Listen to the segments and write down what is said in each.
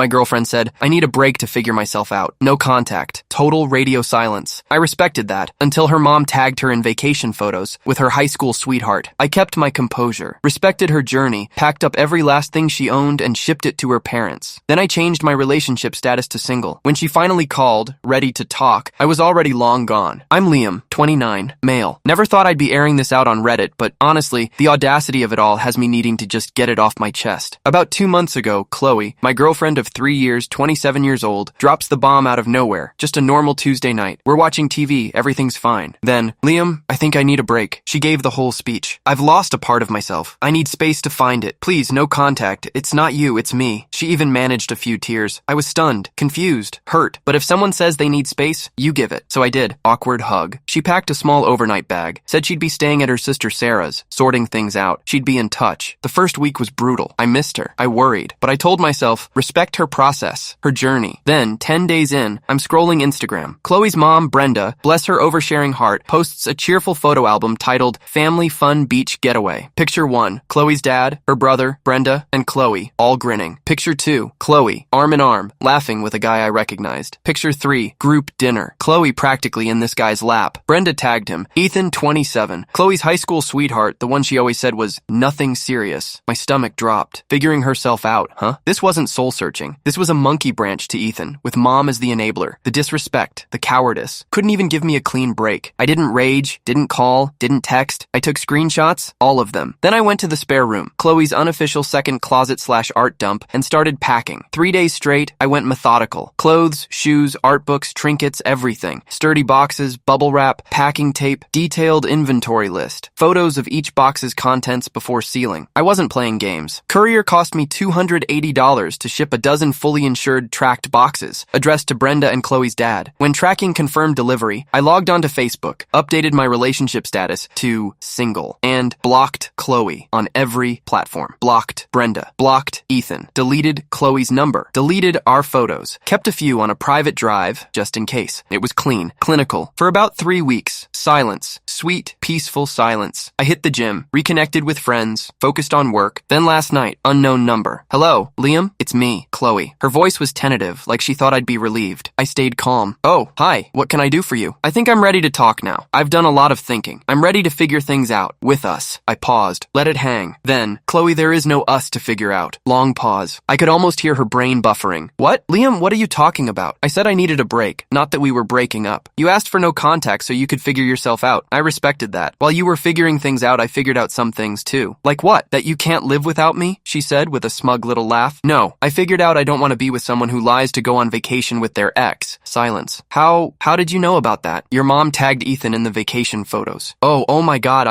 my girlfriend said, I need a break to figure myself out. No contact. Total radio silence. I respected that, until her mom tagged her in vacation photos with her high school sweetheart. I kept my composure, respected her journey, packed up every last thing she owned, and shipped it to her parents. Then I changed my relationship status to single. When she finally called, ready to talk, I was already long gone. I'm Liam, 29, male. Never thought I'd be airing this out on Reddit, but honestly, the audacity of it all has me needing to just get it off my chest. About 2 months ago, Chloe, my girlfriend of 3 years, 27 years old, drops the bomb out of nowhere. Just a normal Tuesday night. We're watching TV, everything's fine. Then, Liam, I think I need a break. She gave the whole speech. I've lost a part of myself. I need space to find it. Please, no contact. It's not you, it's me. She even managed a few tears. I was stunned, confused, hurt. But if someone says they need space, you give it. So I did. Awkward hug. She packed a small overnight bag, said she'd be staying at her sister Sarah's, sorting things out. She'd be in touch. The first week was brutal. I missed her. I worried. But I told myself, respect her process, her journey. Then, 10 days in, I'm scrolling Instagram. Chloe's mom, Brenda, bless her oversharing heart, posts a cheerful photo album titled Family Fun Beach Getaway. Picture 1, Chloe's dad, her brother, Brenda, and Chloe, all grinning. Picture 2, Chloe, arm in arm, laughing with a guy I recognized. Picture 3, group dinner. Chloe practically in this guy's lap. Brenda tagged him. Ethan, 27. Chloe's high school sweetheart, the one she always said was nothing serious. My stomach dropped. Figuring herself out, huh? This wasn't soul-searching. This was a monkey branch to Ethan, with mom as the enabler. The disrespect, the cowardice. Couldn't even give me a clean break. I didn't rage, didn't call, didn't text. I took screenshots, all of them. Then I went to the spare room, Chloe's unofficial second closet/art dump, and started packing. 3 days straight, I went methodical. Clothes, shoes, art books, trinkets, everything. Sturdy boxes, bubble wrap, packing tape, detailed inventory list. Photos of each box's contents before sealing. I wasn't playing games. Courier cost me $280 to ship a dozen fully insured tracked boxes, addressed to Brenda and Chloe's dad. When tracking confirmed delivery, I logged onto Facebook, updated my relationship status to single, and blocked Chloe on every platform. Blocked Brenda. Blocked Ethan. Deleted Chloe's number. Deleted our photos. Kept a few on a private drive, just in case. It was clean. Clinical. For about 3 weeks. Silence. Sweet, peaceful silence. I hit the gym, reconnected with friends, focused on work. Then last night, unknown number. Hello, Liam? It's me, Chloe. Her voice was tentative, like she thought I'd be relieved. I stayed calm. Oh, hi. What can I do for you? I think I'm ready to talk now. I've done a lot of thinking. I'm ready to figure things out. With us. I paused. Let it hang. Then, Chloe, there is no us to figure out. Long pause. I could almost hear her brain buffering. What? Liam, what are you talking about? I said I needed a break, not that we were breaking up. You asked for no contact so you could figure yourself out. I respected that. While you were figuring things out, I figured out some things too. Like what? That you can't live without me? She said with a smug little laugh. No, I figured out I don't want to be with someone who lies to go on vacation with their ex. Silence. How did you know about that? Your mom tagged Ethan in the vacation photos. Oh my god,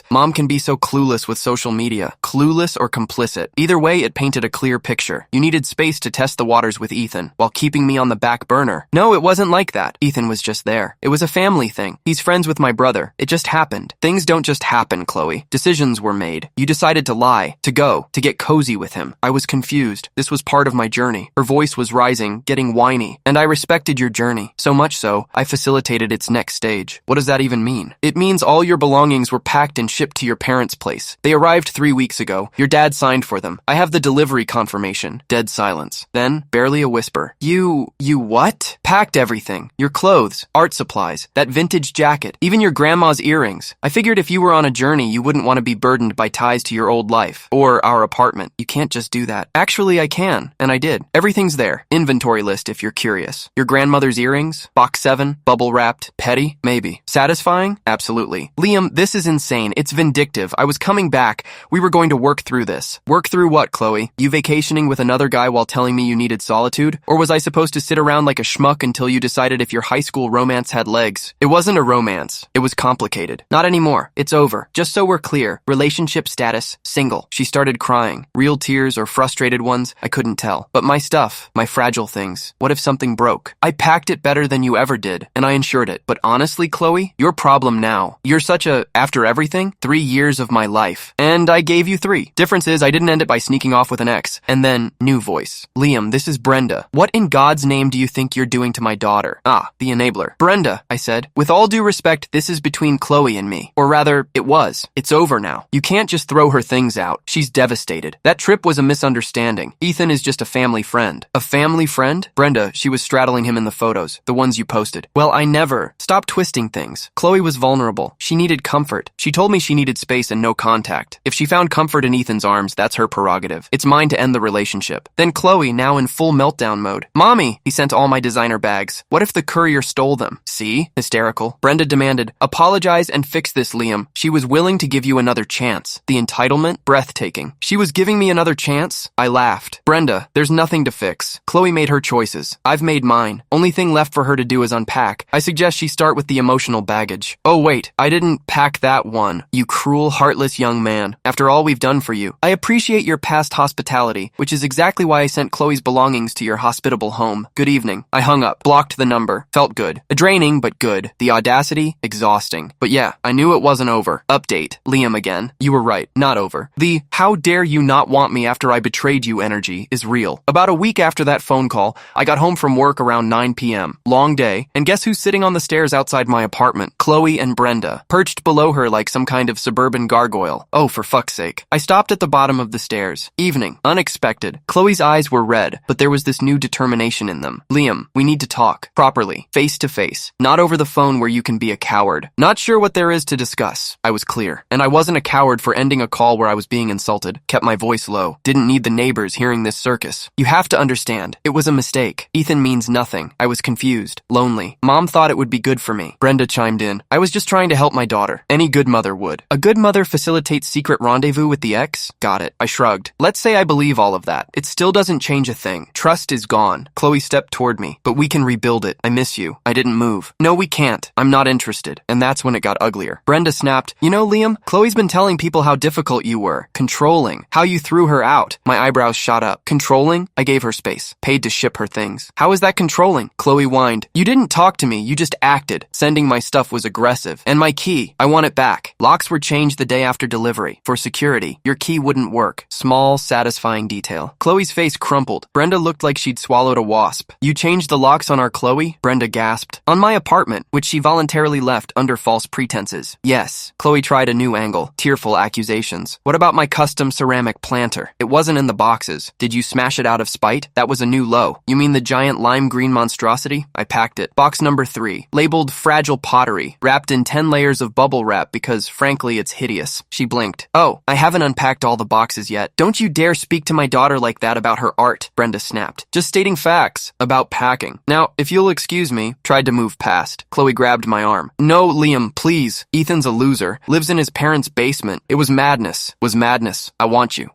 Mom can be so clueless with social media. Clueless or complicit. Either way, it painted a clear picture. You needed space to test the waters with Ethan, while keeping me on the back burner. No, it wasn't like that. Ethan was just there. It was a family thing. He's friends with my brother. It just happened. Things don't just happen, Chloe. Decisions were made. You decided to lie, to go, to get cozy with him. I was confused. This was part of my journey. Her voice was rising, getting whiny, and I respected your journey. So much so, I facilitated its next stage. What does that even mean? It means all your belongings were packed and shipped to your parents' place. They arrived 3 weeks ago. Your dad signed for them. I have the delivery confirmation. Dead silence. Then, barely a whisper. You what? Packed everything. Your clothes, art supplies, that vintage jacket, even your grandma's earrings. I figured if you were on a journey, you wouldn't want to be burdened by ties to your old life. Or our apartment. You can't just do that. Actually, I can. And I did. Everything's there. Inventory list if you're curious. Your grandmother's earrings? Box 7? Bubble wrapped? Petty? Maybe. Satisfying? Absolutely. Liam, this is insane. It's vindictive. I was coming back. We were going to work through this. Work through what, Chloe? You vacationing with another guy while telling me you needed solitude? Or was I supposed to sit around like a schmuck until you decided if your high school romance had legs? It wasn't a romance. It was complicated. Not anymore. It's over. Just so we're clear. Relationship status, single. She started crying. Real tears or frustrated ones, I couldn't tell. But my stuff, my fragile things. What if something broke? I packed it better than you ever did, and I insured it. But honestly, Chloe, your problem now. You're such a, after everything, 3 years of my life. And I gave you 3. Difference is, I didn't end it by sneaking off with an ex. And then, new voice. Liam, this is Brenda. What in God's name do you think you're doing to my daughter? Ah, the enabler. Brenda, I said. With all due respect, this is between Chloe and me. Or rather, it was. It's over now. You can't just throw her things out. She's devastated. That trip was a misunderstanding. Ethan is just a family friend. A family friend? Brenda, she was straddling him in the photos, the ones you posted. Well, I never. Stop twisting things. Chloe was vulnerable. She needed comfort. She told me she needed space and no contact. If she found comfort in Ethan's arms, that's her prerogative. It's mine to end the relationship. Then Chloe, now in full meltdown mode. Mommy, he sent all my designer bags. What if the courier stole them? See? Hysterical. Brenda demanded, apologize and fix this, Liam. She was willing to give you another chance. The entitlement? Breathtaking. She was giving me another chance? I laughed. Brenda, there's nothing to fix. Chloe made her choices. I've made mine. Only thing left for her to do is unpack. I suggest she start with the emotional baggage. Oh wait, I didn't pack that one. You cruel, heartless young man. After all we've done for you. I appreciate your past hospitality, which is exactly why I sent Chloe's belongings to your hospitable home. Good evening. I hung up, blocked the number. Felt good. Draining, but good. The audacity? Exhausting. But yeah, I knew it wasn't over. Update. Liam again. You were right. Not over. The how dare you not want me after I betrayed you energy is real. About a week after that phone call, I got home from work around 9 p.m. Long day, and guess who's sitting on the stairs outside my apartment? Chloe and Brenda, perched below her like some kind of suburban gargoyle. Oh, for fuck's sake. I stopped at the bottom of the stairs. Evening. Unexpected. Chloe's eyes were red, but there was this new determination in them. Liam, we need to talk. Properly. Face to face. Not over the phone where you can be a coward. Not sure what there is to discuss. I was clear. And I wasn't a coward for ending a call where I was being insulted. Kept my voice low. Didn't need the neighbors hearing this circus. You have to understand. It was a mistake. Ethan means nothing. I was confused. Lonely. Mom thought it would be good for me. Brenda chimed in. I was just trying to help my daughter. Any good mother would. A good mother facilitates secret rendezvous with the ex? Got it. I shrugged. Let's say I believe all of that. It still doesn't change a thing. Trust is gone. Chloe stepped toward me. But we can rebuild it. I miss you. I didn't move. No, we can't. I'm not interested. And that's when it got uglier. Brenda snapped. You know, Liam, Chloe's been telling people how difficult you were. Controlling. How you threw her out. My eyebrows shot up. Controlling? I gave her space. Paid to ship her things. How is that controlling? Chloe whined. You didn't talk to me. You just acted. Sending my stuff was aggressive. And my key. I want it back. Locks were changed the day after delivery. For security. Your key wouldn't work. Small, satisfying detail. Chloe's face crumpled. Brenda looked like she'd swallowed a wasp. You changed the locks on our Chloe? Brenda gasped. On my apartment, which she voluntarily left under false pretenses. Yes. Chloe tried a new angle. Tearful accusations. What about my custom ceramic planter? It wasn't in the boxes. Did you smash it out of spite? That was a new low. You mean the giant lime green monstrosity? I packed it. Box number 3. Labeled fragile pottery. Wrapped in 10 layers of bubble wrap because, frankly, it's hideous. She blinked. Oh, I haven't unpacked all the boxes yet. Don't you dare speak to my daughter like that about her art, Brenda snapped. Just stating facts about packing. Now, if you'll excuse me, tried to move past. Chloe grabbed my arm. No, Liam, please. Ethan's a loser. Lives in his parents' basement. It was madness. Was madness. I want you.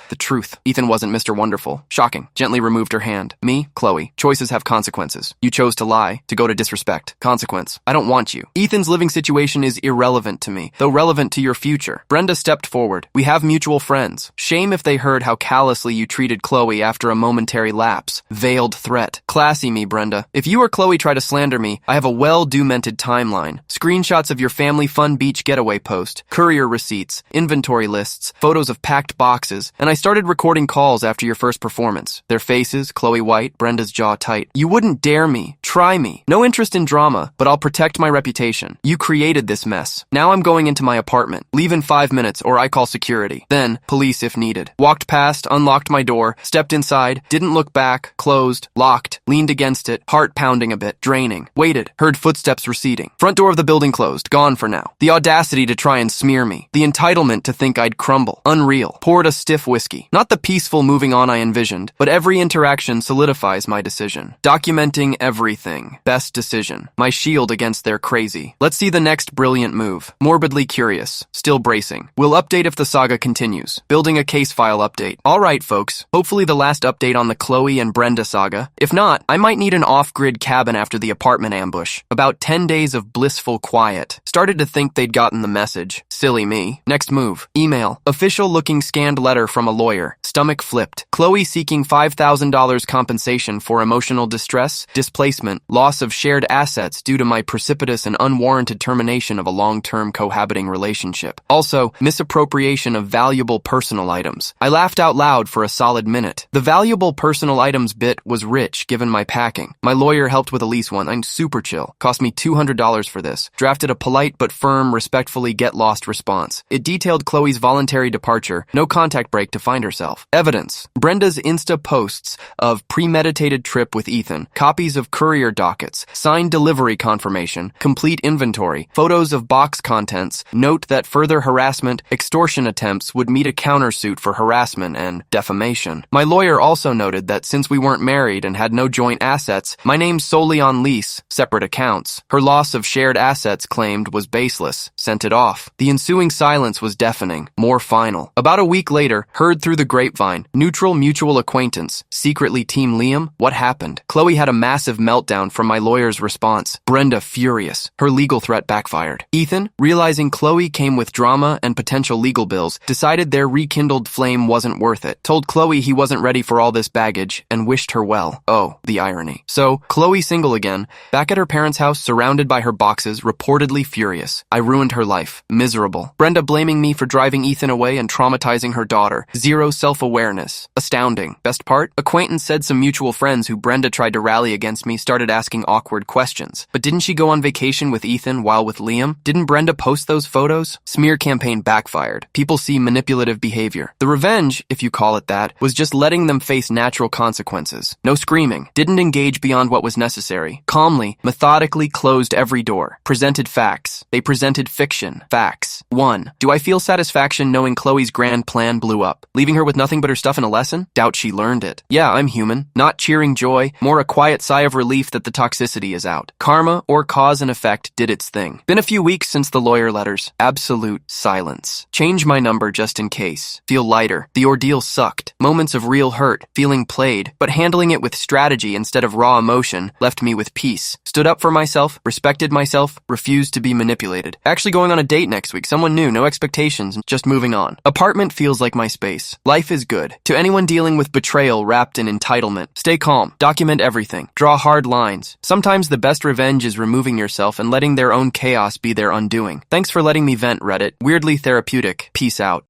The truth. Ethan wasn't Mr. Wonderful. Shocking. Gently removed her hand. Me, Chloe. Choices have consequences. You chose to lie, to go to disrespect. Consequence. I don't want you. Ethan's living situation is irrelevant to me, though relevant to your future. Brenda stepped forward. We have mutual friends. Shame if they heard how callously you treated Chloe after a momentary lapse. Veiled threat. Classy me, Brenda. If you or Chloe try to slander me, I have a well-documented timeline. Screenshots of your family fun beach getaway post, courier receipts, inventory lists, photos of packed boxes, and I started recording calls after your first performance. Their faces, Chloe white, Brenda's jaw tight. You wouldn't dare me. Try me. No interest in drama, but I'll protect my reputation. You created this mess. Now I'm going into my apartment. Leave in 5 minutes or I call security. Then, police if needed. Walked past, unlocked my door, stepped inside, didn't look back, closed, locked, leaned against it, heart pounding a bit, draining. Waited, heard footsteps receding. Front door of the building closed, gone for now. The audacity to try and smear me. The entitlement to think I'd crumble. Unreal. Poured a stiff whiskey. Not the peaceful moving on I envisioned, but every interaction solidifies my decision. Documenting everything. Best decision. My shield against their crazy. Let's see the next brilliant move. Morbidly curious. Still bracing. We'll update if the saga continues. Building a case file update. Alright, folks. Hopefully the last update on the Chloe and Brenda saga. If not, I might need an off-grid cabin after the apartment ambush. About 10 days of blissful quiet. Started to think they'd gotten the message. Silly me. Next move. Email. Official-looking scanned letter from a lawyer. Stomach flipped. Chloe seeking $5,000 compensation for emotional distress, displacement, harassment, loss of shared assets due to my precipitous and unwarranted termination of a long-term cohabiting relationship. Also, misappropriation of valuable personal items. I laughed out loud for a solid minute. The valuable personal items bit was rich given my packing. My lawyer helped with at least one. I'm super chill. Cost me $200 for this. Drafted a polite but firm, respectfully get lost response. It detailed Chloe's voluntary departure, no contact break to find herself. Evidence. Brenda's Insta posts of premeditated trip with Ethan, copies of courier dockets, signed delivery confirmation, complete inventory, photos of box contents, note that further harassment, extortion attempts would meet a countersuit for harassment and defamation. My lawyer also noted that since we weren't married and had no joint assets, my name's solely on lease, separate accounts. Her loss of shared assets claimed was baseless. Sent it off. The ensuing silence was deafening, more final. About a week later, heard through the grapevine, neutral mutual acquaintance, secretly Team Liam, what happened? Chloe had a massive meltdown from my lawyer's response. Brenda furious. Her legal threat backfired. Ethan, realizing Chloe came with drama and potential legal bills, decided their rekindled flame wasn't worth it. Told Chloe he wasn't ready for all this baggage and wished her well. Oh, the irony. So, Chloe single again, back at her parents' house surrounded by her boxes, reportedly furious. I ruined her life. Miserable. Brenda blaming me for driving Ethan away and traumatizing her daughter. Zero self-awareness. Astounding. Best part? Acquaintance said some mutual friends who Brenda tried to rally against me started asking awkward questions. But didn't she go on vacation with Ethan while with Liam? Didn't Brenda post those photos? Smear campaign backfired. People see manipulative behavior. The revenge, if you call it that, was just letting them face natural consequences. No screaming. Didn't engage beyond what was necessary. Calmly, methodically closed every door. Presented facts. They presented fiction. Facts. 1. Do I feel satisfaction knowing Chloe's grand plan blew up? Leaving her with nothing but her stuff and a lesson? Doubt she learned it. Yeah, I'm human. Not cheering joy, more a quiet sigh of relief that the toxicity is out. Karma, or cause and effect, did its thing. Been a few weeks since the lawyer letters. Absolute silence. Change my number just in case. Feel lighter. The ordeal sucked. Moments of real hurt. Feeling played. But handling it with strategy instead of raw emotion left me with peace. Stood up for myself, respected myself, refused to be manipulated. Actually going on a date next week. Someone new, no expectations, just moving on. Apartment feels like my space. Life is good. To anyone dealing with betrayal wrapped in entitlement, stay calm. Document everything. Draw hard lines. Sometimes the best revenge is removing yourself and letting their own chaos be their undoing. Thanks for letting me vent, Reddit. Weirdly therapeutic. Peace out.